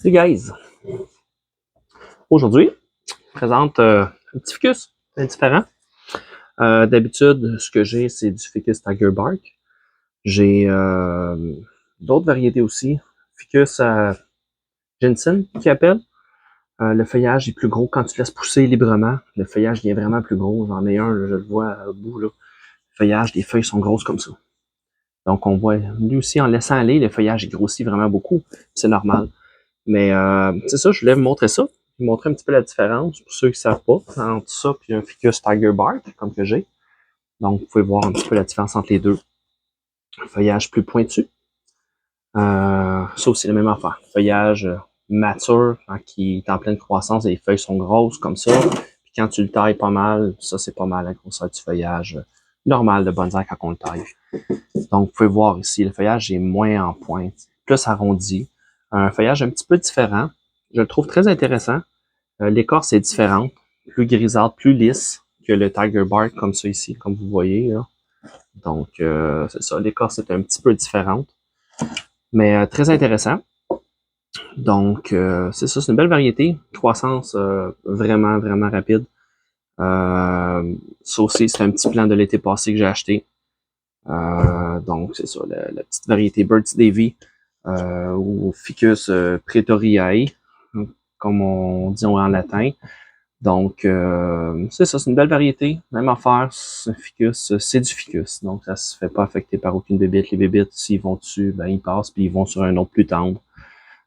Hey guys, aujourd'hui, je présente un petit ficus, un différent. D'habitude, ce que j'ai, c'est du ficus Tiger Bark. J'ai d'autres variétés aussi. Ficus Jensen, qui appelle. Le feuillage est plus gros quand tu laisses pousser librement. Le feuillage devient vraiment plus gros. J'en ai un, là, je le vois au bout. Là. Le feuillage, les feuilles sont grosses comme ça. Donc on voit, lui aussi, en laissant aller, le feuillage est grossi vraiment beaucoup. C'est normal. Mais c'est ça, je voulais vous montrer ça. Vous montrer un petit peu la différence, pour ceux qui ne savent pas, entre ça et un ficus Tiger Bark, comme que j'ai. Donc, vous pouvez voir un petit peu la différence entre les deux. Un feuillage plus pointu. Ça aussi, la même affaire. Feuillage mature, quand il est en pleine croissance et les feuilles sont grosses comme ça. Puis quand tu le tailles pas mal, ça c'est pas mal la grosseur du feuillage normal de bonsaï quand on le taille. Donc, vous pouvez voir ici, le feuillage est moins en pointe, plus arrondi. Un feuillage un petit peu différent. Je le trouve très intéressant. L'écorce est différente, plus grisâtre, plus lisse que le Tiger Bark comme ça ici, comme vous voyez. Là. Donc, c'est ça, l'écorce est un petit peu différente, mais très intéressant. Donc, c'est ça, c'est une belle variété. Croissance vraiment, vraiment rapide. Ça aussi, c'est un petit plant de l'été passé que j'ai acheté. Donc, c'est ça, la petite variété Bird's Davy ou Ficus Praetoriae, comme on dit en latin. Donc, c'est ça, c'est une belle variété. Même affaire, c'est un ficus, c'est du ficus. Donc, ça se fait pas affecter par aucune bébite. Les bébites, s'ils vont dessus, ben, ils passent, puis ils vont sur un autre plus tendre.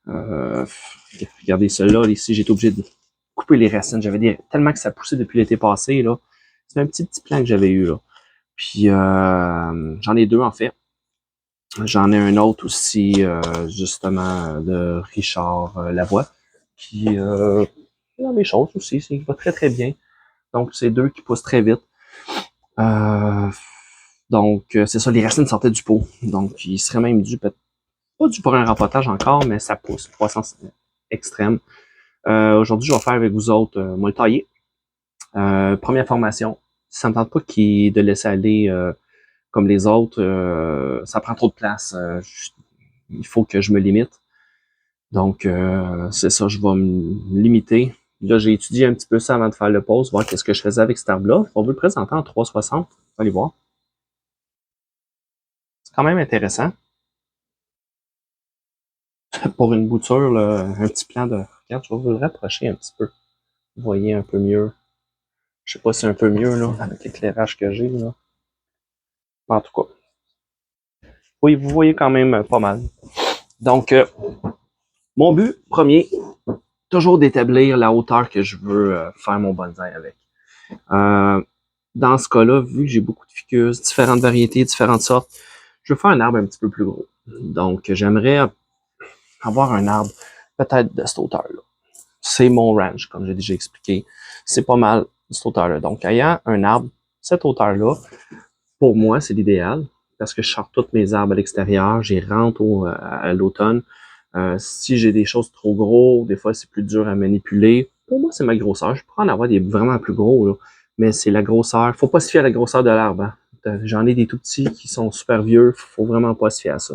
Regardez celle-là, ici, j'ai été obligé de couper les racines. Tellement que ça poussait depuis l'été passé, là. C'est un petit plan que j'avais eu, là. Puis, j'en ai deux, en fait. J'en ai un autre aussi, justement, de Richard Lavoie, qui dans les choses aussi, il va très très bien. Donc, c'est deux qui poussent très vite. Donc, c'est ça, les racines sortaient du pot. Donc, il serait même dû, pas dû pour un rempotage encore, mais ça pousse, croissance extrême. Aujourd'hui, je vais faire avec vous autres, moi le tailler. Première formation, si ça me tente pas de laisser aller comme les autres, ça prend trop de place. Il faut que je me limite. Donc, c'est ça, je vais me limiter. Là, j'ai étudié un petit peu ça avant de faire le pause, voir qu'est-ce que je faisais avec cet arbre-là. On veut le présenter en 360. Allez voir. C'est quand même intéressant. Pour une bouture, là, un petit plan de... Regarde, je vais vous le rapprocher un petit peu. Vous voyez un peu mieux. Je sais pas si c'est un peu mieux, là, avec l'éclairage que j'ai, là. En tout cas. Oui, vous voyez quand même pas mal. Donc, mon but premier, toujours d'établir la hauteur que je veux faire mon bonsaï avec. Dans ce cas-là, vu que j'ai beaucoup de ficus, différentes variétés, différentes sortes, je veux faire un arbre un petit peu plus gros. Donc, j'aimerais avoir un arbre peut-être de cette hauteur-là. C'est mon range, comme j'ai déjà expliqué. C'est pas mal de cette hauteur-là. Donc, ayant un arbre cette hauteur-là, pour moi, c'est l'idéal parce que je sors tous mes arbres à l'extérieur, j'y rentre à l'automne. Si j'ai des choses trop gros, des fois c'est plus dur à manipuler. Pour moi, c'est ma grosseur. Je pourrais en avoir des vraiment plus gros, là, mais c'est la grosseur. Faut pas se fier à la grosseur de l'arbre. Hein. J'en ai des tout petits qui sont super vieux. Faut vraiment pas se fier à ça.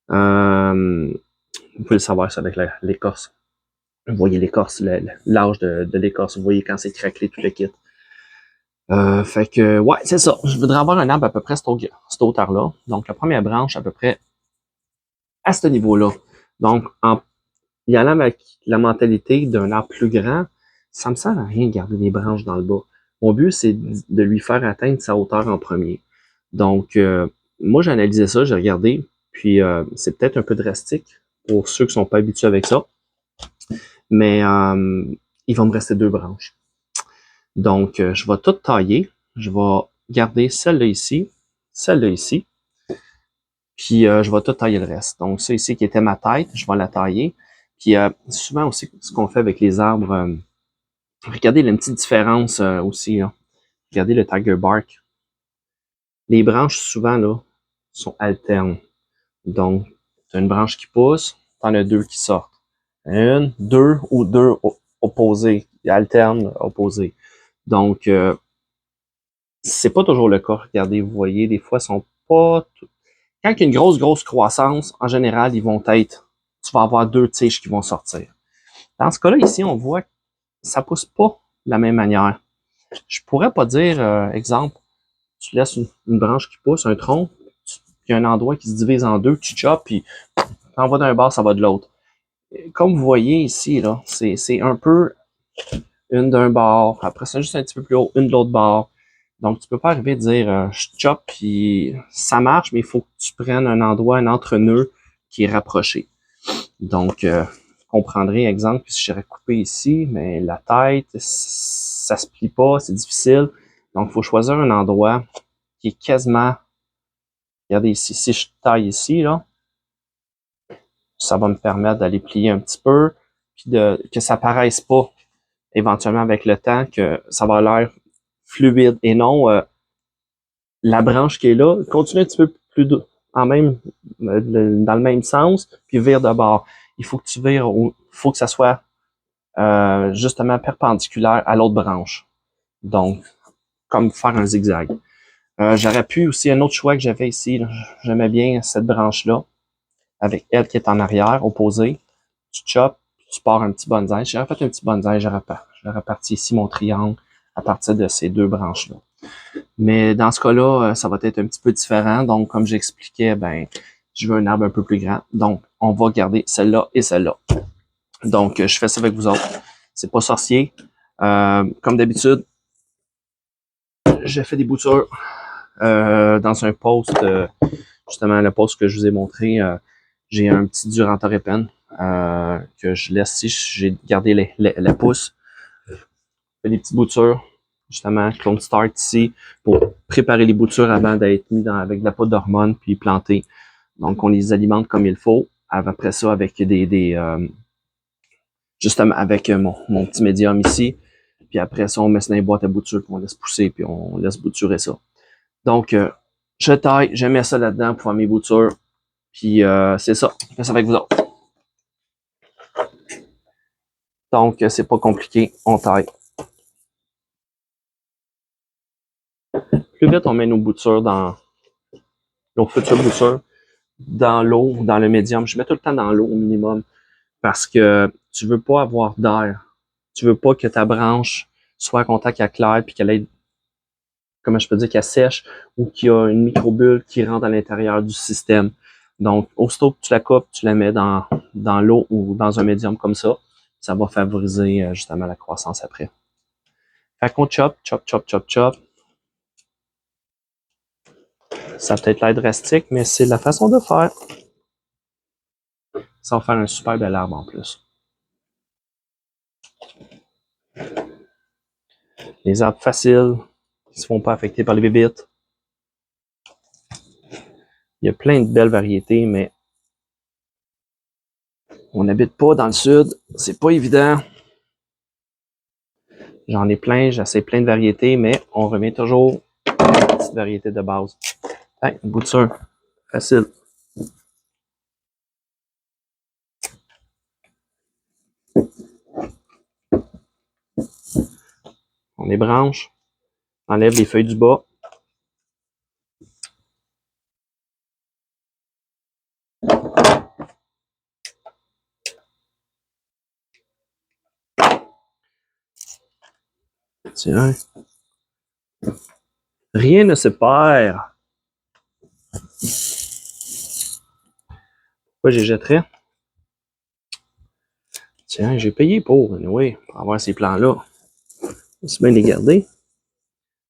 Vous pouvez le savoir ça avec l'écorce. Vous voyez l'écorce, l'âge de l'écorce. Vous voyez quand c'est craquelé tout le kit. Fait que, ouais, c'est ça. Je voudrais avoir un arbre à peu près cette hauteur-là. Donc, la première branche à peu près à ce niveau-là. Donc, en y allant avec la mentalité d'un arbre plus grand, ça me sert à rien de garder des branches dans le bas. Mon but, c'est de lui faire atteindre sa hauteur en premier. Donc, moi, j'ai analysé ça, j'ai regardé, puis c'est peut-être un peu drastique pour ceux qui sont pas habitués avec ça, mais il va me rester deux branches. Donc, je vais tout tailler. Je vais garder celle-là ici, puis je vais tout tailler le reste. Donc, ça ici qui était ma tête, je vais la tailler. Puis souvent aussi, ce qu'on fait avec les arbres, regardez la petite différence aussi. Là. Regardez le Tiger Bark. Les branches, souvent, là, sont alternes. Donc, tu as une branche qui pousse, tu en as deux qui sortent. Une, deux ou deux opposés, alternes, opposés. Donc, c'est pas toujours le cas. Regardez, vous voyez, des fois, ils sont pas... Quand il y a une grosse croissance, en général, ils vont être tu vas avoir 2 tiges qui vont sortir. Dans ce cas-là, ici, on voit que ça pousse pas de la même manière. Je pourrais pas dire, exemple, tu laisses une branche qui pousse, un tronc, puis il y a un endroit qui se divise en 2, tu choppes, puis quand on va d'un bord, ça va de l'autre. Comme vous voyez ici, là, c'est un peu une d'un bord, après ça, juste un petit peu plus haut, une de l'autre bord. Donc, tu peux pas arriver à dire, je choppe, puis ça marche, mais il faut que tu prennes un endroit, un entre-nœud qui est rapproché. Donc, vous comprendrez, exemple, que si j'aurais coupé ici, mais la tête, ça se plie pas, c'est difficile. Donc, il faut choisir un endroit qui est quasiment, regardez ici, si je taille ici, là, ça va me permettre d'aller plier un petit peu, puis que ça paraisse pas éventuellement avec le temps, que ça va l'air fluide et non la branche qui est là, continue un petit peu plus dans le même sens, puis vire de bord. Il faut que tu vires, il faut que ça soit justement perpendiculaire à l'autre branche. Donc, comme faire un zigzag. J'aurais pu aussi, un autre choix que j'avais ici, j'aimais bien cette branche-là, avec elle qui est en arrière, opposée. Tu choppes, tu pars un petit bonsaï. J'aurais fait un petit bonsaï, j'aurais parti ici mon triangle à partir de ces 2 branches-là. Mais dans ce cas-là, ça va être un petit peu différent. Donc, comme j'expliquais, ben, je veux un arbre un peu plus grand. Donc, on va garder celle-là et celle-là. Donc, je fais ça avec vous autres. C'est pas sorcier. Comme d'habitude, je fais des boutures dans un post, justement le post que je vous ai montré. J'ai un petit Durantor épine que je laisse ici. J'ai gardé la pousse. Je fais des petites boutures, justement, clone start ici, pour préparer les boutures avant d'être mis avec de la poudre d'hormones puis planter. Donc, on les alimente comme il faut. Après ça, avec justement avec mon petit médium ici. Puis après ça, on met ça dans les boîtes à boutures, puis on laisse pousser, puis on laisse bouturer ça. Donc, je taille, je mets ça là-dedans pour faire mes boutures. Puis c'est ça. Je fais ça avec vous autres. Donc, c'est pas compliqué. On taille. Plus vite on met nos boutures nos futures boutures dans l'eau, dans le médium. Je mets tout le temps dans l'eau au minimum parce que tu veux pas avoir d'air. Tu veux pas que ta branche soit en contact avec l'air puis qu'elle ait, comment je peux dire, qu'elle sèche ou qu'il y a une microbulle qui rentre à l'intérieur du système. Donc, aussitôt que tu la coupes, tu la mets dans l'eau ou dans un médium comme ça. Ça va favoriser justement la croissance après. Fait qu'on chop, chop, chop, chop, chop. Ça peut être l'air drastique, mais c'est la façon de faire. Ça va faire un super bel arbre en plus. Les arbres faciles, qui ne se font pas affecter par les bébites. Il y a plein de belles variétés, mais on n'habite pas dans le sud. C'est pas évident. J'en ai plein, j'essaie plein de variétés, mais on revient toujours à la petite variété de base. Hey, une bouture. Facile. On les branche. On enlève les feuilles du bas. Tiens. Rien ne se perd. Pourquoi j'y jetterais? Tiens, j'ai payé pour avoir ces plants-là. C'est bien les garder.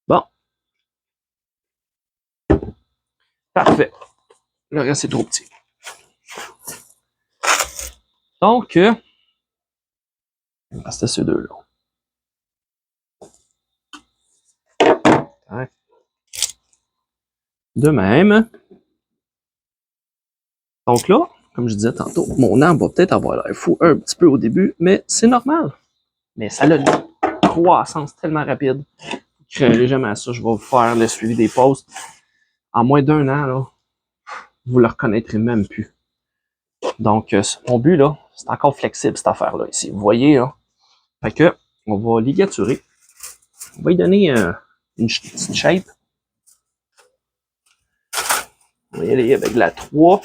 Bon. Parfait. Le reste, c'est trop petit. Donc, c'était ces deux-là. De même. Donc là, comme je disais tantôt, mon arbre va peut-être avoir l'air fou un petit peu au début, mais c'est normal. Mais ça a une croissance tellement rapide. Je ne créerai jamais à ça. Je vais vous faire le suivi des posts. En moins d'1 an, là, vous le reconnaîtrez même plus. Donc, mon but, là, c'est encore flexible, cette affaire-là, ici. Vous voyez, là? Fait que, on va ligaturer. On va lui donner une petite shape. On va y aller avec la 3.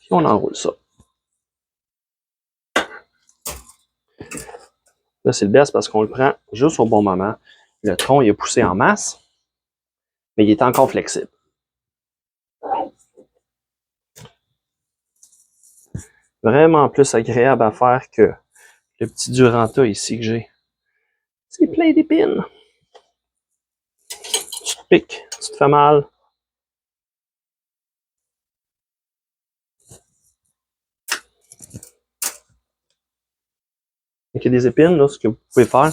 Puis on enroule ça. Là, c'est le best parce qu'on le prend juste au bon moment. Le tronc, il a poussé en masse, mais il est encore flexible. Vraiment plus agréable à faire que le petit Duranta ici que j'ai. C'est plein d'épines. Tu te piques, tu te fais mal. Il y a des épines, là, ce que vous pouvez faire.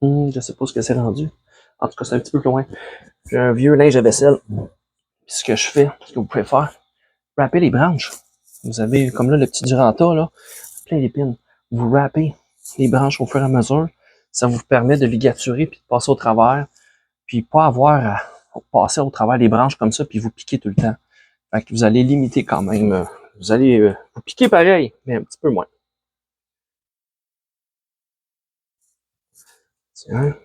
Je sais pas ce que c'est rendu. En tout cas, c'est un petit peu plus loin. J'ai un vieux linge à vaisselle. Puis ce que je fais, ce que vous pouvez faire, râpez les branches. Vous avez, comme là, le petit Duranta, là, plein d'épines. Vous râpez les branches au fur et à mesure. Ça vous permet de ligaturer puis de passer au travers. Puis pas avoir à passer au travers des branches comme ça puis vous piquer tout le temps. Fait que vous allez limiter quand même. Vous allez vous piquer pareil, mais un petit peu moins. Tiens.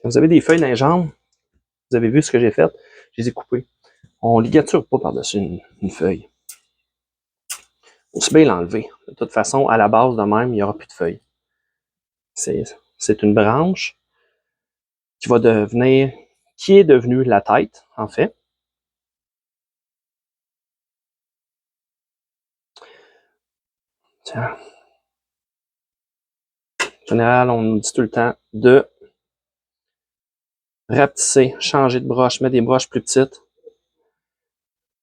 Quand vous avez des feuilles dans les jambes, vous avez vu ce que j'ai fait, je les ai coupées. On ligature pas par-dessus une feuille. Aussi bien l'enlever. De toute façon, à la base de même, il n'y aura plus de feuilles. C'est une branche qui va devenir, qui est devenue la tête, en fait. Tiens. En général, on nous dit tout le temps de rapetisser, changer de broche, mettre des broches plus petites.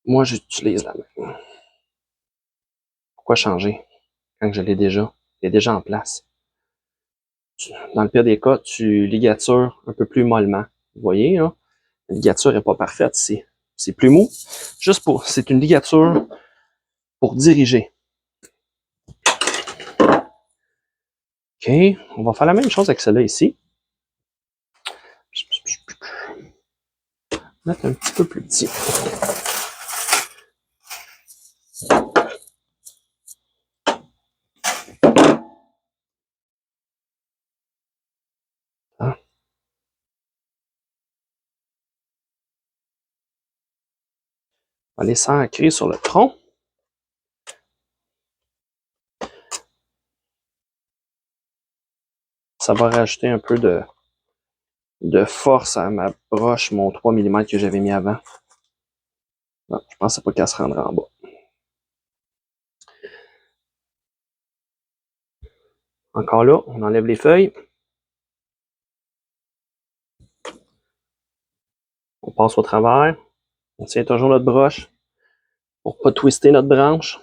Moi, j'utilise la même. Pourquoi changer quand je l'ai déjà? Il est déjà en place. Dans le pire des cas, tu ligatures un peu plus mollement. Vous voyez, là? La ligature n'est pas parfaite ici. C'est plus mou. C'est une ligature pour diriger. OK. On va faire la même chose avec celle-là ici. Mettre un petit peu plus petit. Hein? On va les s'ancrer sur le tronc. Ça va rajouter un peu de force à ma broche, mon 3 mm que j'avais mis avant. Non, je pensais pas qu'elle se rendrait en bas. Encore là, on enlève les feuilles. On passe au travers. On tient toujours notre broche pour pas twister notre branche.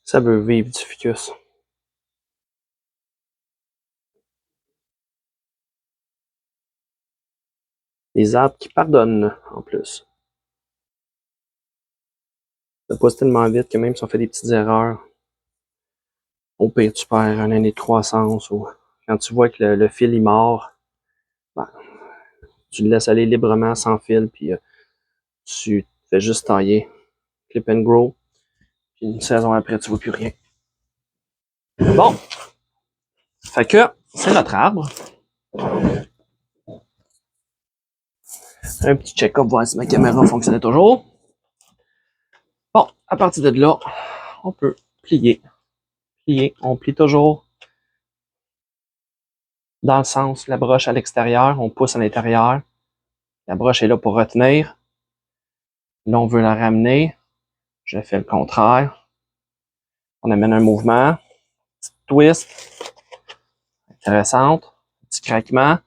Ça veut vivre du ficus. Les arbres qui pardonnent, en plus. Ça pousse tellement vite que même si on fait des petites erreurs, au pire, tu perds une année de croissance ou quand tu vois que le fil est mort, ben, tu le laisses aller librement sans fil, puis tu fais juste tailler, clip and grow, puis une saison après, tu vois plus rien. Bon, fait que c'est notre arbre. Un petit check-up, voir si ma caméra fonctionnait toujours. Bon, à partir de là, on peut plier. Plier, on plie toujours dans le sens, la broche à l'extérieur, on pousse à l'intérieur. La broche est là pour retenir. Là, on veut la ramener. Je fais le contraire. On amène un mouvement. Petit twist. Intéressante. Petit craquement.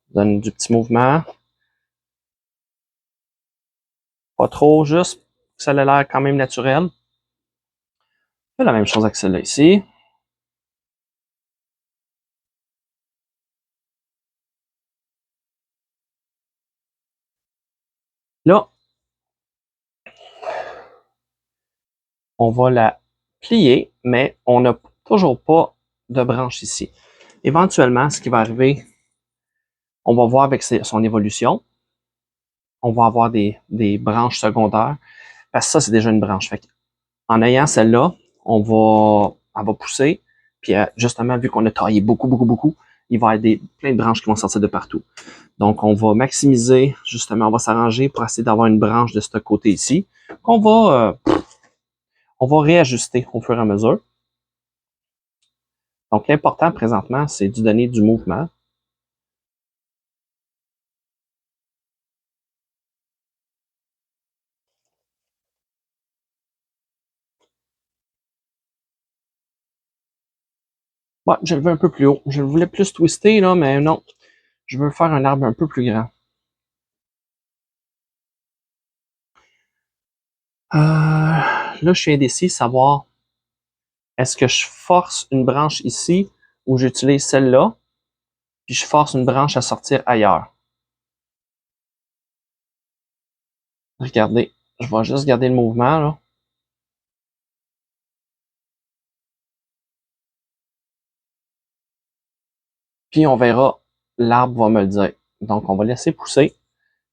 Donne du petit mouvement. Pas trop, juste que ça ait l'air quand même naturel. Je fais la même chose avec celle-là ici. Là, on va la plier, mais on n'a toujours pas de branche ici. Éventuellement, ce qui va arriver, on va voir avec son évolution, on va avoir des branches secondaires, parce que ça, c'est déjà une branche. Fait en ayant celle-là, elle va pousser, puis justement, vu qu'on a taillé beaucoup, il va y avoir plein de branches qui vont sortir de partout. Donc, on va maximiser, justement, on va s'arranger pour essayer d'avoir une branche de ce côté ici, qu'on va, on va réajuster au fur et à mesure. Donc, l'important présentement, c'est de donner du mouvement. Ouais, je le veux un peu plus haut. Je le voulais plus twister, là, mais non. Je veux faire un arbre un peu plus grand. Là, je suis indécis, savoir est-ce que je force une branche ici ou j'utilise celle-là, puis je force une branche à sortir ailleurs. Regardez, je vais juste garder le mouvement, là. Puis on verra, l'arbre va me le dire. Donc, on va laisser pousser,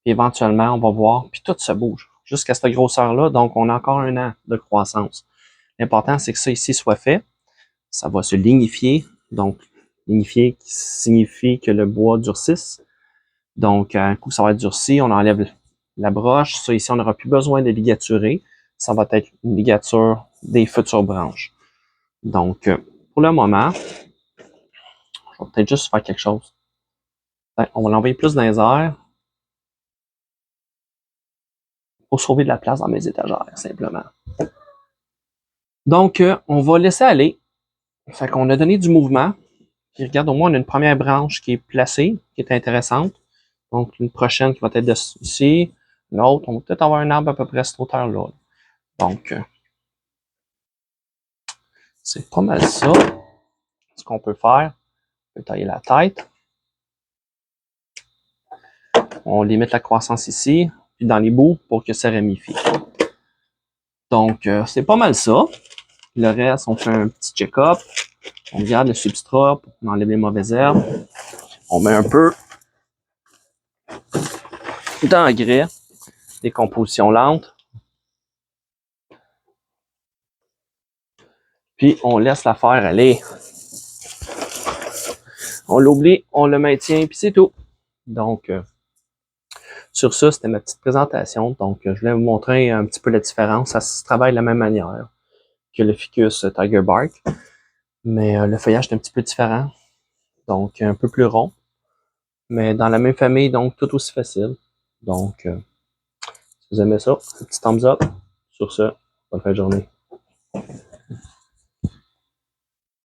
puis éventuellement, on va voir, puis tout se bouge jusqu'à cette grosseur-là. Donc, on a encore un an de croissance. L'important, c'est que ça ici soit fait. Ça va se lignifier. Donc, lignifier qui signifie que le bois durcisse. Donc, un coup, ça va être durci, on enlève la broche. Ça, ici, on n'aura plus besoin de ligaturer. Ça va être une ligature des futures branches. Donc, pour le moment, je vais peut-être juste faire quelque chose. On va l'envoyer plus dans les airs pour sauver de la place dans mes étagères, simplement. Donc, on va laisser aller. Fait qu'on a donné du mouvement. Puis regarde, au moins, on a une première branche qui est placée, qui est intéressante. Donc, une prochaine qui va être ici. L'autre, on va peut-être avoir un arbre à peu près à cette hauteur-là. Donc, c'est pas mal ça. Ce qu'on peut faire, on peut tailler la tête. On limite la croissance ici, puis dans les bouts pour que ça ramifie. Donc, c'est pas mal ça. Le reste, on fait un petit check-up. On regarde le substrat, on enlève les mauvaises herbes. On met un peu d'engrais, décomposition lente. Puis, on laisse la faire aller. On l'oublie, on le maintient, puis c'est tout. Donc, sur ça, c'était ma petite présentation. Donc, je voulais vous montrer un petit peu la différence. Ça se travaille de la même manière que le ficus Tiger Bark. Mais le feuillage est un petit peu différent. Donc, un peu plus rond. Mais dans la même famille, donc tout aussi facile. Donc, si vous aimez ça, un petit thumbs up. Sur ce, bonne fin de journée.